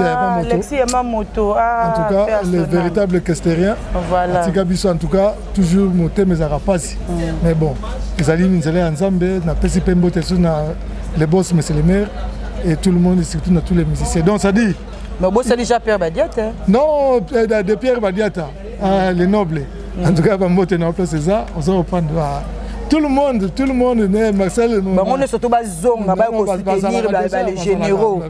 Yamamoto. En tout cas, le véritable Kestérien. Voilà. En tout cas, toujours monté mes arapas. Mais bon, les alliés ensemble, les boss, mais c'est les maires, et tout le monde, surtout tous les musiciens. Donc ça dit. Mais bon, c'est déjà Pierre Badiata. Non, de Pierre Badiata, les nobles. En tout cas, c'est ça, on va reprendre. Tout le monde, Marcel. On est surtout soutenir les généraux.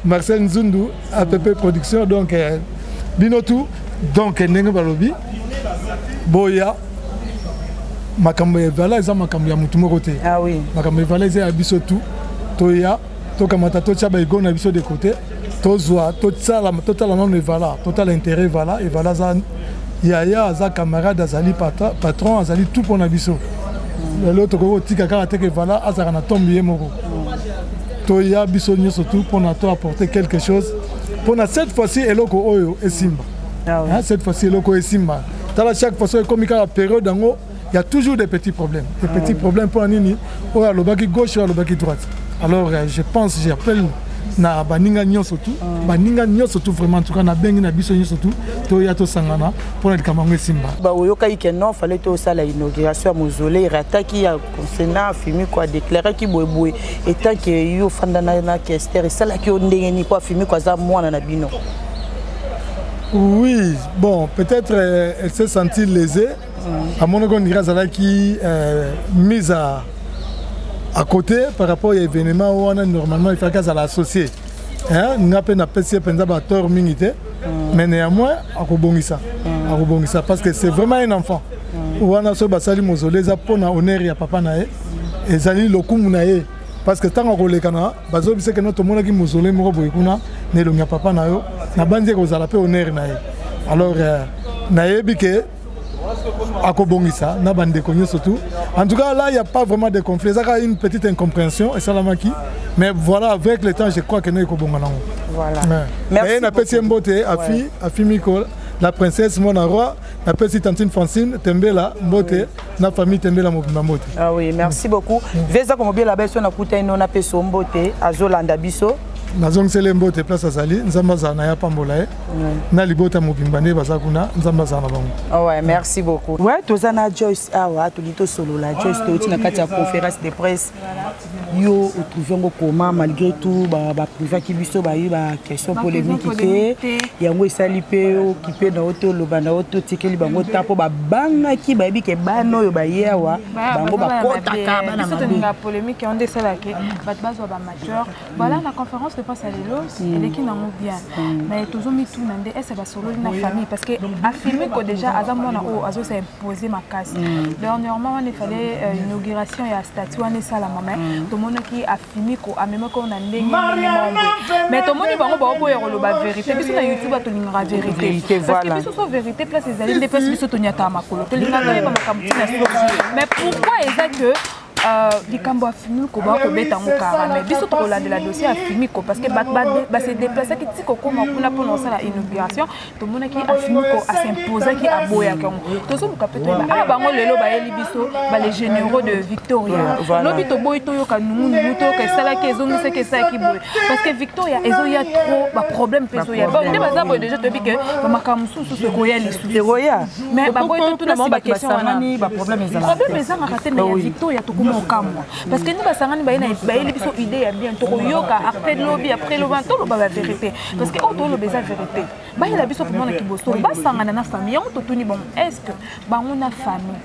Marcel Nzundu, APP Production, donc Binotou, donc Nengue Balobi, Boya, Makambe Vala, ils ont Makambe Moutumorote. Ah oui. Makambe Vala, ils ont Abisotou, Toya, Tokamata, Tochaba, Igon, Abiso de côté, Tozoa, Total non Vala, Total intérêt Vala, et Vala, Yaya, Aza camarade, Azali patron, Azali tout pour Nabiso. L'autre côté, Tika Teke Vala, Azarana Tombi Moro. Toya, Biso, surtout pour nous apporter quelque chose. Pour cette fois-ci, Eloko Oyo et Simba. Cette fois-ci, Eloko et Simba. Chaque fois, comme il y a une période, il y a toujours des petits problèmes. Des petits problèmes pour Nini, ou à l'obaki gauche ou à l'obaki droite. Alors, je pense, j'appelle. Na baninga surtout vraiment en tout cas na bengi na biso surtout to ya to sangana pour être kamango Simba ba oyoka ikeno fallait to ça la inauguration mausolée rataki ya Sénat fimi quoi déclarer ki boyeboy et tant que yo fandana na Kester ça la ki ondenge ni quoi fimi quoi za mwana na bino. Oui, bon, peut-être elle s'est sentie lésée. À mon avis, on dirait qui mise à côté par rapport à l'événement où on a normalement il faut qu'elle l'associer. Nous avons appelé un tort minité, mais néanmoins, à ça parce que c'est vraiment un enfant. Où on a ce basali mausolée, ça pour honneur ya papa nae, et zali lokumu nae. Parce que tant qu'on les canards, bazo c'est que notre monde qui mausolée moro boikuna, ne le papa nayo, na bande ko zala pe honneur nae. Alors nae bike Akobongisa, na bande konyo surtout. En tout cas, là, il n'y a pas vraiment de conflit. Il y a une petite incompréhension, et ça l'a marqué. Mais voilà, avec le temps, je crois que nous sommes bons. Voilà. Merci. Et petite beauté, Afi Mikol, la princesse Mona Roi, la petite tantine Francine, Tembela, beauté, la famille Tembela Mobimamote. Ah oui, merci beaucoup. Veza comme bien la belle son a coûté non a peso beauté, Azolanda Biso. Nazong Selembo te place Azali, Nzambazana ya Pambolae, na libota Mobimbane Bazakuna, Nzambazana Bango. Ouais, merci beaucoup. Ouais, Tozana Joyce, ah ouais, tu dis solo la Joyce, tu es une conférence de presse. yo trouvé comment malgré tout ba privé qui biso ba eu ba question polémique té yango esali pe occupé na auto lobana auto tikeli bango tapo ba banga ki ba bi ke bano yo ba yewa bango ba kota ka bana ma polémique on desala ke ba bazo ba major voilà la conférence de presse à l'élo elle qui n'en bien mais toujours mis tout nande est ba solo na famille parce que affirmer que déjà azamona o azo s'est imposé ma casse dernièrement il fallait inauguration et à statue on est ça la maman tout le monde qui affirme ko amema ko na ndenge mais tout le monde bango ba boya ko ba vérité biso na YouTube to linga vérité parce que biso so vérité place les alliés des place biso to nyata makolo to linga ba makamti na mais pourquoi est-ce que likambo afimi ko ba ko beta ngokara mais biso to la de la dossier afimi ko parce que ba se déplacer ki tiko ko makuna pour lancer la inauguration to mona ki afimi ko a s'imposer ki aboya ka to so muka peto ba bango lelo ba yeli biso ba les généraux de Victoria lobi to boy to yo ka numu to ka sala ki ezo mise ke sa ki boy parce que Victoria ezo ya trop ba problème peso ya ba ndeba za boy déjà to bi ke ba makamusu so ko ya lisu roya mais ba boy to na si ba question wana ni ba problème ezanga raté mais Victoria to parce que nous basangani ba yeli biso idée ya bien to yoka après lobby après le vent to ba vérité parce que on to lo beza vérité ba yela biso pour mona ki boso ba sangana na famille on to tuni bon est-ce que ba on a famille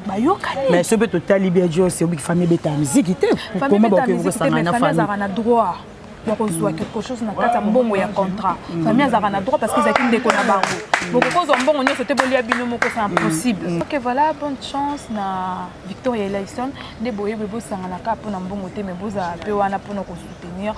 ba yoka mais ce peut total bien dire c'est une famille beta musique té comment ba que vous sangana famille na droit pour reçoit quelque chose na kata mbongo ya contrat famille azara na droit parce qu'ils a qu'une déco na bango beaucoup cause mbongo nyo c'était bolia bino moko c'est impossible OK voilà bonne chance na Victoria Layson de boye bebo sangana ka pona mbongo te mais boza pe wana pona ko soutenir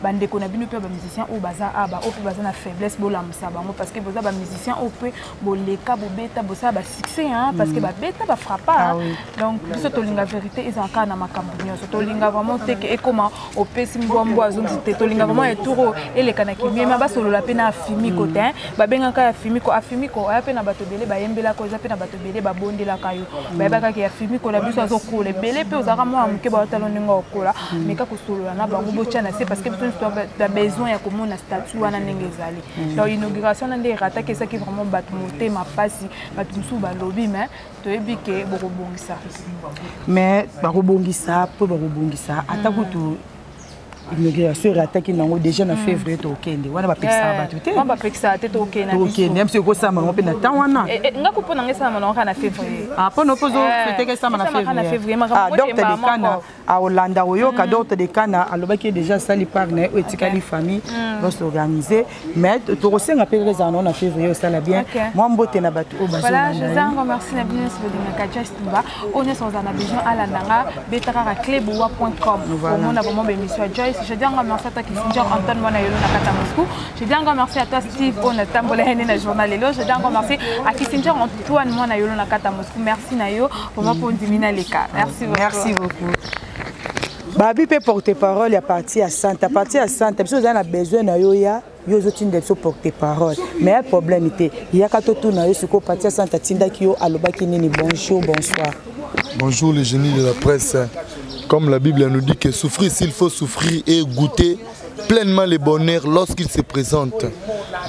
bandeko na bino pe ba musicien o baza aba o pe baza na faiblesse bolamsa bango parce que boza ba musicien o pe boleka bobeta bosa ba succès hein parce que ba beta ba frappa donc biso to linga vérité ezaka na makambo nyoso to linga vraiment te que et comment o pe simbo to linga vraiment et touro et les kanaki mais ba solo la pe na afimi côté ba benga ka afimi ko ya pe na bato belé ba yembela ko za pe na bato belé ba bondela kayo ba ba ka afimi ko la biso azo ko le belé pe ozaka mo amuke ba talo ninga okola mais ka ko solo na bango bochana c'est parce que tu as besoin ya komona statut wana ndenge ezali donc inauguration na ndenge rata que ça qui vraiment bato moté ma pasi bato musu ba lobby mais to ebike bokobongisa mais bakobongisa po bakobongisa atakutu immigration attaqué nango déjà na février to okende wana ba pekisa ba tuté ba pekisa te to okende na okende même si ko sama ngo pe na temps wana nga ko pona ngesa na na février po no pozo fete ke sama na février docteur de Kana a Hollanda oyo ka docteur de Kana alobaki déjà sali par na etikali famille va s'organiser mais to rosenga pe rezano na février ça la bien moi mbote na batu o bazo voilà je vous remercie na bien sur le Kaja Stumba on est sans en besoin à la nanga betara@cleboa.com on a vraiment bénéficié Joyce. Je dis encore merci à toi Kissinger Antoine Monayolo na kata Moscou. Je dis encore merci à toi Steve on a tambola hene na journal lelo. Je dis encore merci à Kissinger Antoine Monayolo na kata Moscou. Merci Nayo pour moi pour dimina les cas. Merci beaucoup. Merci beaucoup. Babi peut porter parole à partir à Santa. Parce que vous avez besoin Nayo ya yo zotine de porter parole. Mais un problème était il y a kato tout Nayo ce ko partir à Santa tinda ki yo alobaki nini bonjour bonsoir. Bonjour les génies de la presse. Comme la Bible nous dit que souffrir, s'il faut souffrir et goûter pleinement le bonheur lorsqu'il se présente.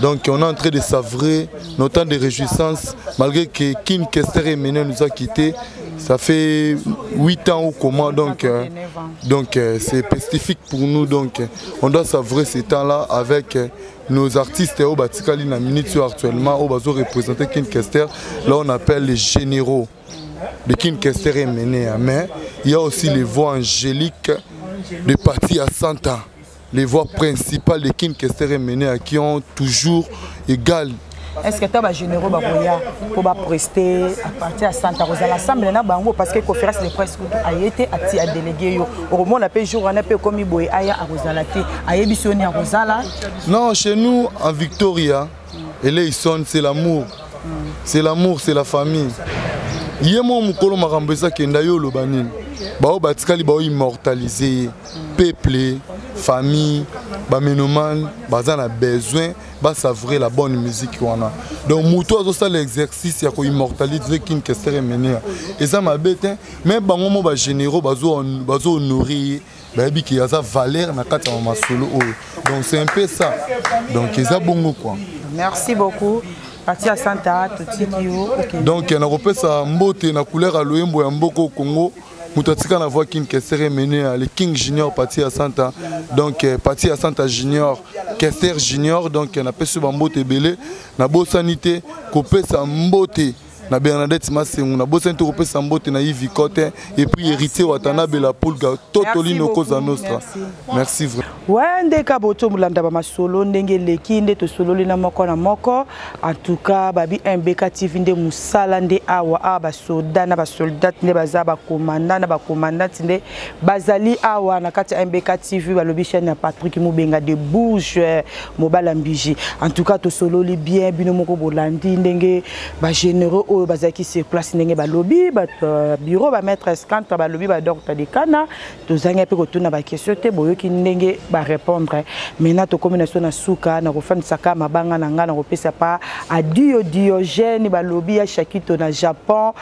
Donc on est en train de savourer notre temps de réjouissance, malgré que King Kester et Méné nous a quittés. Ça fait 8 ans ou comment, donc c'est spécifique pour nous. Donc on doit savourer ces temps-là avec nos artistes au Batikali na minute actuellement, au Bazo représenter King Kester. Là on appelle les généraux de King Kester et Méné. Mais il y a aussi les voix angéliques de parti à Santa, les voix principales de King Kester et Méné qui ont toujours égal. Est-ce que tu as généraux pour prester à partir à Santa Rosa l'assemblée na bango parce que conférence de presse a été à délégué au moment la paix jour on a peu comme boy aya à Rosalate a ébissonné à Rosala. Non, chez nous en Victoria, Layson c'est l'amour. C'est l'amour, c'est la famille. Yemo mukolo marambesa kenda yo lobanini. Bao batikali bao immortaliser peuple, famille, ba menoman, baza na besoin ba savourer la bonne musique wana. Donc muto azo ça l'exercice ya ko immortaliser King Kester et Méné. Et ça ma bête mais bango mo ba généraux bazo honorer ba bi ki yaza valeur na kata ma solo. Donc c'est un peu ça. Donc ça bongo quoi. Merci beaucoup. Parti à Santa, donc on a repéré sa mbote na couleur à l'oyembo ya mboko au Congo Moutatika na voix King Kester mené le King Junior Pati à Santa. Donc Pati à Santa Junior, Kester Junior, donc on appelle ce bambote belé, na beau sanité, coupé sa mbote. Na Bernadette Massengou, na bossa to kopesa mbote na Yves Cotin et puis héritier Watana Bela Pulga Totolino Cosa Nostra. Merci vraiment. Ouais, ndeka boto mulanda ba masolo ndenge leki nde to solo lina moko na moko. En tout cas, babi MBK TV nde musala nde awa ba soda na ba soldat nde baza ba commandant na ba commandant nde bazali awa na kati MBK TV balobi chaîne ya Patrick Mubenga de Bouge Mobala Mbiji. En tout cas, to solo li bien bino moko bolandi ndenge ba généreux oyo bazaki sur place ndenge balobi ba bureau ba maître Escante balobi ba docteur de Kana to zanga pe ko tuna ba question te boyoki ndenge ba répondre maintenant to combinaison na suka na kofanisa ka mabanga na nga na kopesa pa adio Diogène balobi ya Shakito na Japon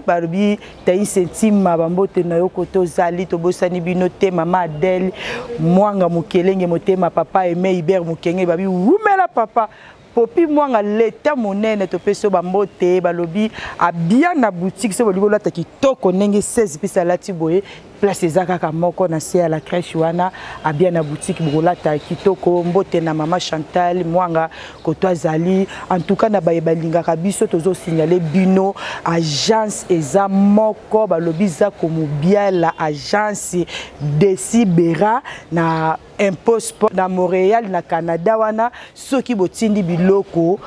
balobi tayi sentima bambote na yo koto zali to bosani bino te mama Adèle mwanga mukelenge motema papa Aimé Hubert Mukenge babi wumela papa Popi mwanga leta monene to peso bambote balobi a bien na boutique se boligo lata kitoko nenge 16 pisa lati boye place ezaka ka moko na se à la crèche wana a bien na boutique bolata kitoko mbote na mama Chantal mwanga koto azali en tout cas na bayebalinga ka biso tozo signaler bino agence eza moko balobi za komu bien la agence Decibera na impôt na Montréal na Canada wana soki botindi biloko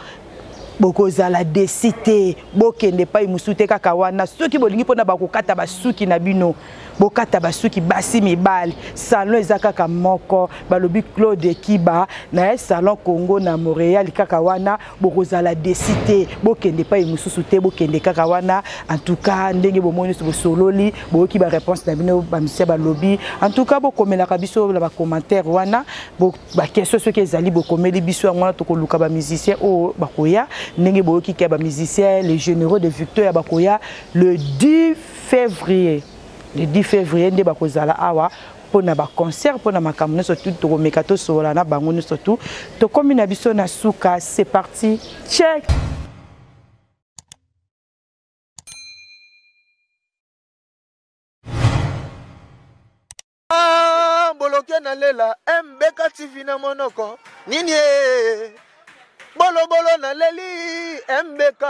bokozala décité bokende pa imusute kaka wana soki bolingi pona bakokata basuki na bino bokata basuki basi mibali salon ezaka kaka moko balobi Claude Kiba na salon Congo na Montréal kaka wana bokozala décité bokende pa imususu te bokende kaka wana en tout cas ndenge bomoni so sololi boki ba réponse na bino ba monsieur balobi en tout cas bokomela ka biso ba commentaire wana ba question soki ezali bokomeli biso ngwana to koluka ba musicien o bakoya ndenge boki ka ba musicien les généraux de Victoire bakoya le 10 février. Le 10 février, nous avons awa pour na concert pour na makamno surtout to mekato sola na bangono surtout to komina biso na suka c'est parti check boloke na lela MBK TV na monoko nini bolo bolo na leli MBK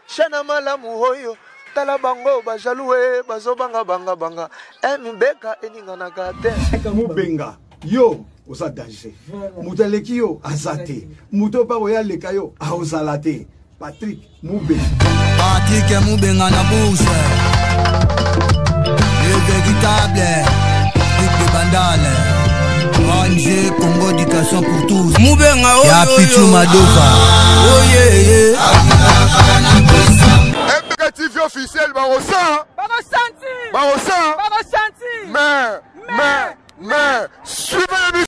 shana malamu hoyo tala bango bajaloué bazo banga banga MBK eninga na gate Mubenga yo osa danger mutaleki yo azate muto pa oya leka yo aozalate Patrick Mubenga na bouche le véritable Luc de Bandale ONG Congo d'éducation pour tous Mubenga oh ya Pichu Madova oh yeah MBK TV officiel Barossa mais suivez